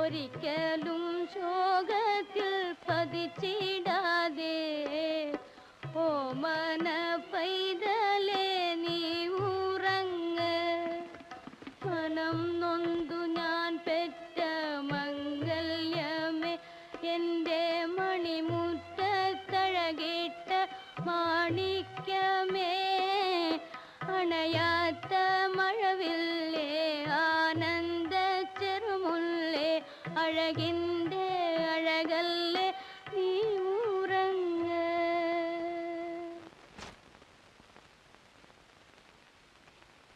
ഒരിക്കലും ശോകത്തിൽ പതിച്ചിടാതെ ഓമന പൈതലേ നീ ഉറങ്ങ്. മനം നൊന്തു ഞാൻ പെറ്റ മംഗല്യമേ, എൻ്റെ മണിമുറ്റത്തഴകിട്ട മാണിക്യമേ, അണയാത്ത മഴവില്ലേ ആനന്ദ ചെറുമുല്ലേ, അഴകിൻ